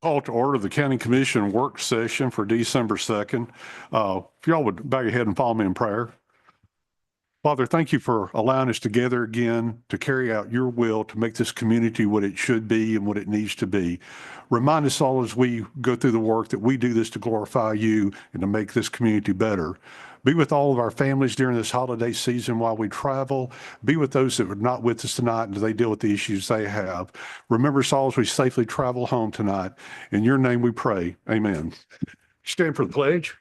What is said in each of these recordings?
Call to order the County Commission work session for December 2nd. If y'all would bow your head and follow me in prayer. Father, thank you for allowing us together again to carry out your will to make this community what it should be and what it needs to be. Remind us all as we go through the work that we do this to glorify you and to make this community better. Be with all of our families during this holiday season while we travel. Be with those that are not with us tonight and they deal with the issues they have. Remember us all as we safely travel home tonight. In your name we pray. Amen. Stand for the pledge.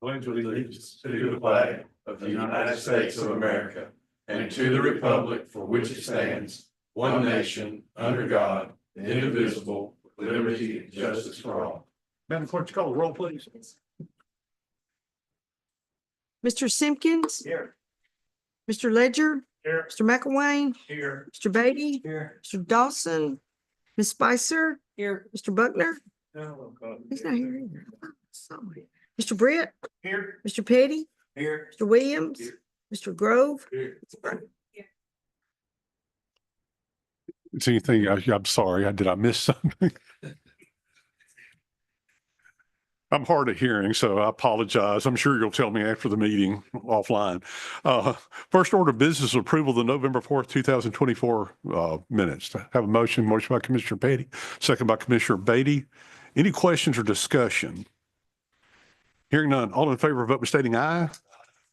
Pledge allegiance to the flag of the United States of America and to the republic for which it stands, one nation, under God, indivisible, with liberty and justice for all. Madam Clerk, call the roll, please. Mr. Simpkins. Here. Mr. Ledger. Here. Mr. McElwain. Here. Mr. Beatty. Here. Mr. Dawson. Ms. Spicer. Here. Mr. Buckner. No, He's not here either. Sorry. Mr. Britt. Here. Mr. Petty. Here. Mr. Williams. Here. Mr. Grove. Here. Is anything, I'm sorry, did I miss something? I'm hard of hearing, so I apologize. I'm sure you'll tell me after the meeting offline. First order of business, approval of the November 4th, 2024 minutes. Have a motion by Commissioner Petty, second by Commissioner Beatty. Any questions or discussion? Hearing none, all in favor, vote by stating aye.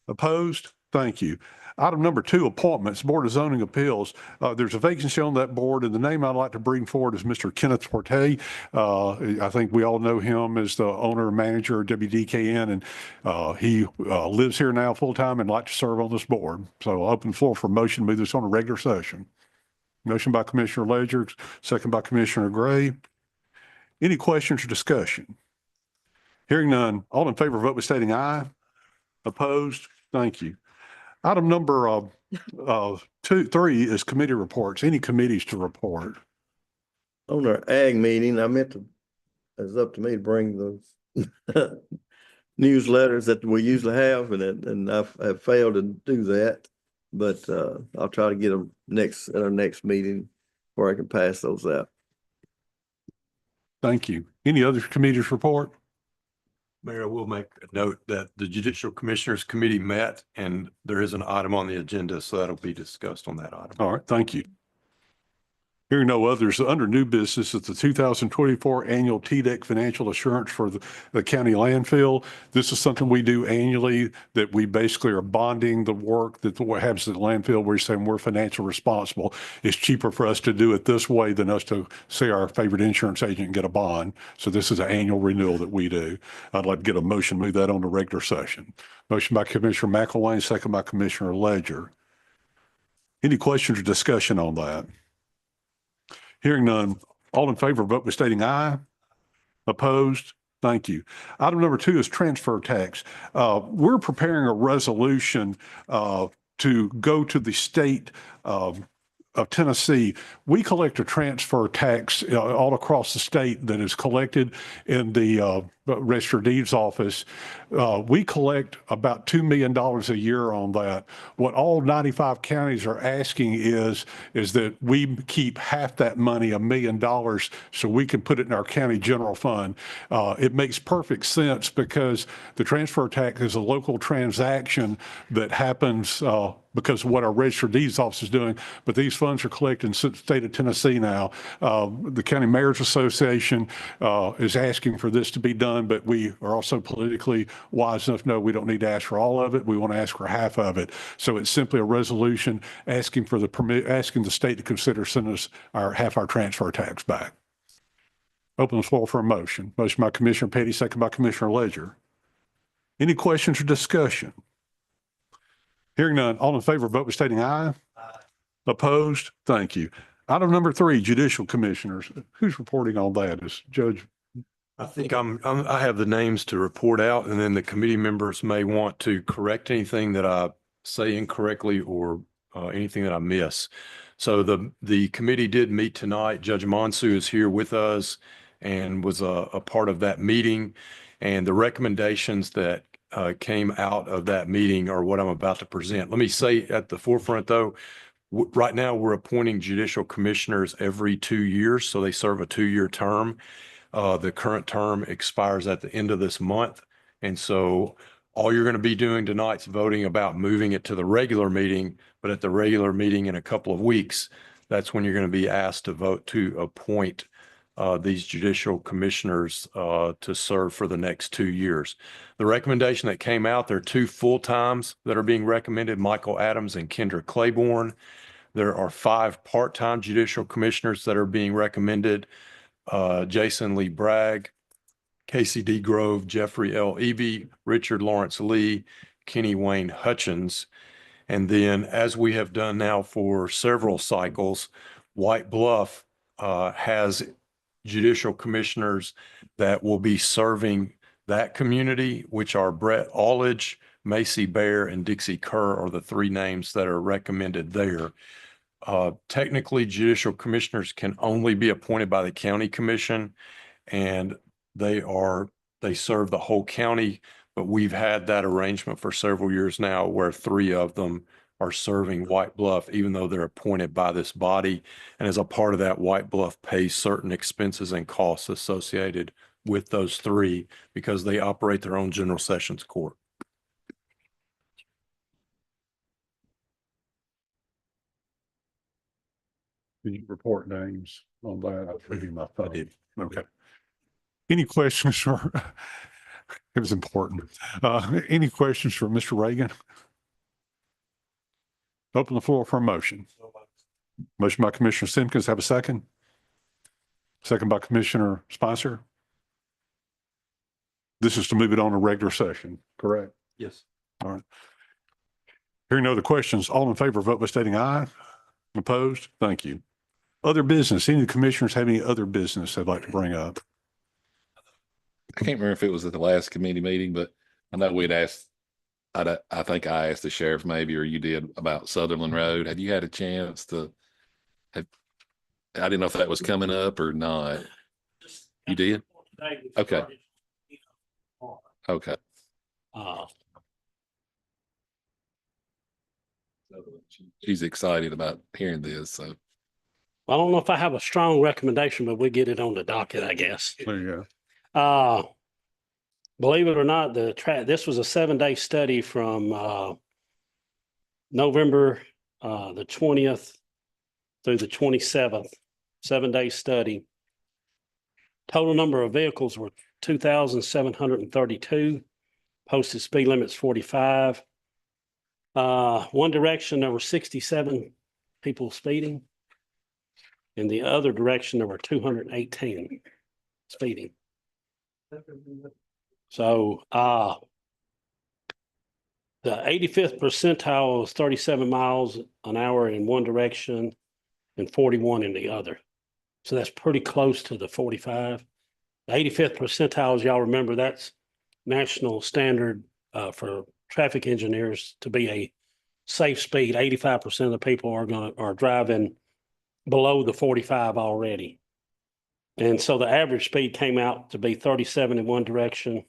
Opposed? Thank you. Item number 2, appointments, Board of Zoning Appeals. There's a vacancy on that board, and the name I'd like to bring forward is Mr. Kenneth Forte. I think we all know him as the owner and manager of WDKN, and he lives here now full-time and like to serve on this board. So I'll open the floor for motion to move this on a regular session. Motion by Commissioner Ledger, second by Commissioner Gray. Any questions or discussion? Hearing none, all in favor, vote by stating aye. Opposed? Thank you. Item number 3 is committee reports. Any committees to report? On our ag meeting, it's up to me to bring those newsletters that we usually have, and I've failed to do that. But I'll try to get them at our next meeting where I can pass those out. Thank you. Any other committees report? Mayor, I will make a note that the Judicial Commissioners Committee met and there is an item on the agenda, so that'll be discussed on that item. All right, thank you. Hearing no others, under new business is the 2024 annual TDEC financial assurance for the county landfill. This is something we do annually, that we basically are bonding the work that what happens at the landfill. We're saying we're financially responsible. It's cheaper for us to do it this way than us to see our favorite insurance agent and get a bond. So this is an annual renewal that we do. I'd like to get a motion, move that on the regular session. Motion by Commissioner McElwain, second by Commissioner Ledger. Any questions or discussion on that? Hearing none, all in favor, vote by stating aye. Opposed? Thank you. Item number 2 is transfer tax. We're preparing a resolution to go to the state of Tennessee. We collect a transfer tax all across the state that is collected in the Register of Deeds office. We collect about $2 million a year on that. What all 95 counties are asking is that we keep half that money, $1 million, so we can put it in our county general fund. It makes perfect sense because the transfer tax is a local transaction that happens because of what our Register of Deeds office is doing, but these funds are collected in the state of Tennessee now. The County Mayors Association is asking for this to be done, but we are also politically wise enough to know we don't need to ask for all of it. We want to ask for half of it. So it's simply a resolution asking for the permit, asking the state to consider sending us half our transfer tax back. Open the floor for a motion. Motion by Commissioner Petty, second by Commissioner Ledger. Any questions or discussion? Hearing none, all in favor, vote by stating aye. Aye. Opposed? Thank you. Item number 3, Judicial Commissioners. Who's reporting on that? Is Judge? I think I have the names to report out, and then the committee members may want to correct anything that I say incorrectly or anything that I miss. So the committee did meet tonight. Judge Monsu is here with us and was a part of that meeting. And the recommendations that came out of that meeting are what I'm about to present. Let me say at the forefront, though, Right now, we're appointing judicial commissioners every 2 years, so they serve a 2-year term. The current term expires at the end of this month. And so all you're going to be doing tonight's voting about moving it to the regular meeting, but at the regular meeting in a couple of weeks, that's when you're going to be asked to vote to appoint these judicial commissioners to serve for the next 2 years. The recommendation that came out, there are 2 full-times that are being recommended, Michael Adams and Kendra Claiborne. There are 5 part-time judicial commissioners that are being recommended, Jason Lee Bragg, Casey D. Grove, Jeffrey L. Eby, Richard Lawrence Lee, Kenny Wayne Hutchins. And then, as we have done now for several cycles, White Bluff has judicial commissioners that will be serving that community, which are Brett Aldridge, Macy Bear, and Dixie Kerr are the 3 names that are recommended there. Technically, judicial commissioners can only be appointed by the county commission, and they serve the whole county, but we've had that arrangement for several years now where 3 of them are serving White Bluff, even though they're appointed by this body. And as a part of that, White Bluff pays certain expenses and costs associated with those 3 because they operate their own general sessions court. Can you report names on that? I'll give you my phone. I did. Okay. Any questions for, it was important. Any questions for Mr. Reagan? Open the floor for a motion. Motion by Commissioner Simpkins, have a second? Second by Commissioner Spicer. This is to move it on to regular session, correct? Yes. All right. Hearing no other questions, all in favor, vote by stating aye. Opposed? Thank you. Other business, any of the commissioners have any other business they'd like to bring up? I can't remember if it was at the last committee meeting, but I know we'd asked, I think I asked the sheriff maybe, or you did, about Sutherland Road. Have you had a chance to I didn't know if that was coming up or not. You did? Okay. Okay. She's excited about hearing this, so. I don't know if I have a strong recommendation, but we get it on the docket, I guess. There you go. Believe it or not, this was a 7-day study from November the 20th through the 27th, 7-day study. Total number of vehicles were 2,732. Posted speed limits 45. One direction, there were 67 people speeding. In the other direction, there were 218 speeding. So the 85th percentile was 37 miles an hour in one direction and 41 in the other. So that's pretty close to the 45. The 85th percentile, as y'all remember, that's national standard for traffic engineers to be a safe speed. 85% of the people are driving below the 45 already. And so the average speed came out to be 37 in one direction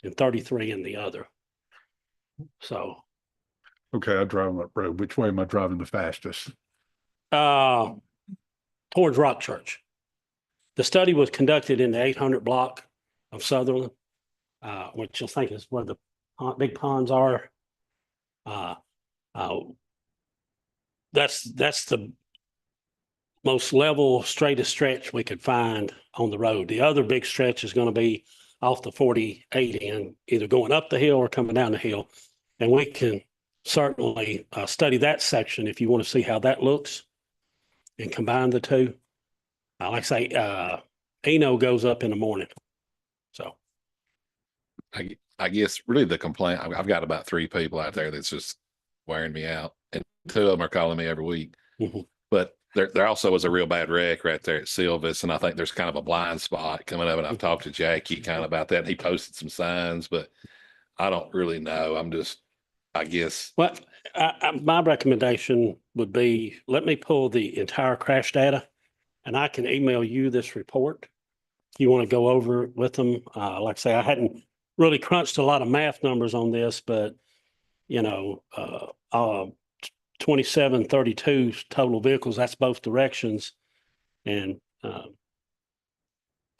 and 33 in the other. So. Okay, I drive on that road. Which way am I driving the fastest? Towards Rock Church. The study was conducted in the 800 block of Sutherland, which I think is where the big ponds are. That's the most level, straightest stretch we could find on the road. The other big stretch is going to be off the 48 end, either going up the hill or coming down the hill. And we can certainly study that section if you want to see how that looks and combine the two. Like I say, Eno goes up in the morning. So. I guess really the complaint, I've got about 3 people out there that's just wearing me out, and 2 of them are calling me every week. Mm-hmm. But there also was a real bad wreck right there at Silvis, and I think there's kind of a blind spot coming up, and I've talked to Jackie kind of about that, and he posted some signs, but I don't really know. I guess. Well, my recommendation would be, let me pull the entire crash data, and I can email you this report. If you want to go over it with them, like I say, I hadn't really crunched a lot of math numbers on this, but 2732 total vehicles. That's both directions. And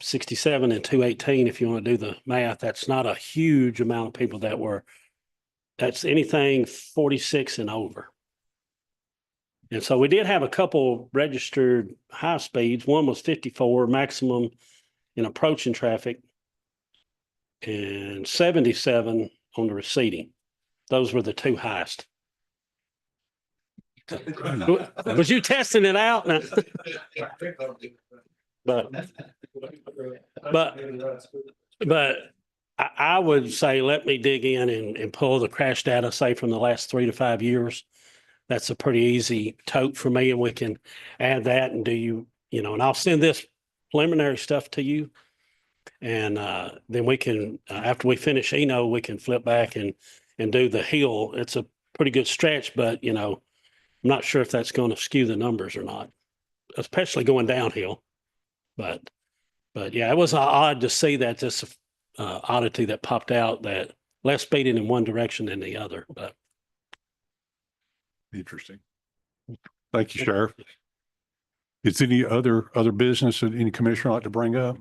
67 and 218, if you want to do the math, that's not a huge amount of people that's anything 46 and over. And so we did have a couple registered high speeds. One was 54 maximum in approaching traffic and 77 on the receding. Those were the two highest. Was you testing it out? But I would say, let me dig in and pull the crash data, say from the last 3 to 5 years. That's a pretty easy tote for me, and we can add that and and I'll send this preliminary stuff to you. And then we can, after we finish Eno, we can flip back and do the hill. It's a pretty good stretch, but I'm not sure if that's going to skew the numbers or not, especially going downhill. But yeah, it was odd to see that, this oddity that popped out, that less speeding in one direction than the other. But Interesting. Thank you, Sheriff. Is any other business that any commissioner like to bring up?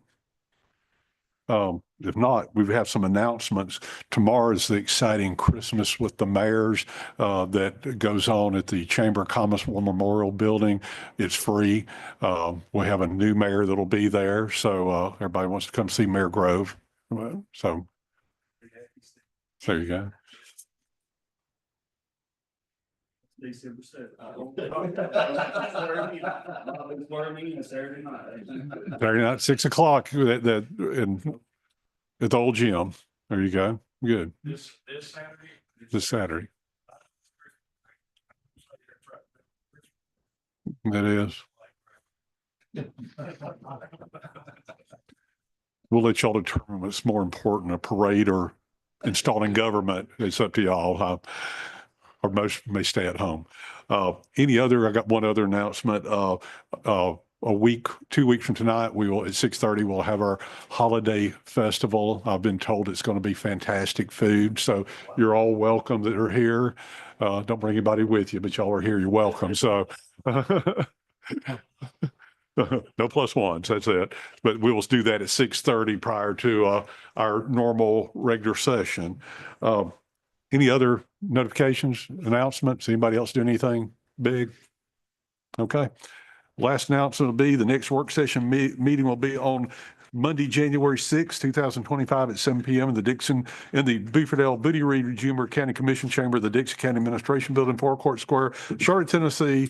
If not, we have some announcements. Tomorrow is the exciting Christmas with the mayors that goes on at the Chamber of Commerce War Memorial Building. It's free. We have a new mayor that'll be there. So everybody wants to come see Mayor Grove. So there you go. December 7th. Saturday night, 6 o'clock at the old gym. There you go. Good. This Saturday. This Saturday. That is. We'll let y'all determine what's more important, a parade or installing government. It's up to y'all. Or most may stay at home. I got one other announcement. 2 weeks from tonight, we will, at 6:30, we'll have our holiday festival. I've been told it's going to be fantastic food. So you're all welcome that are here. Don't bring anybody with you, but y'all are here. You're welcome. So no plus ones, that's it. But we will do that at 6:30 prior to our normal regular session. Any other notifications, announcements? Anybody else do anything big? Okay. Last announcement will be the next work session meeting will be on Monday, January 6th, 2025 at 7 p.m. in the Dickson, in the Buford L. Booty Reed Jumer County Commission Chamber of the Dickson County Administration Building, Forecourt Square, Charlotte, Tennessee.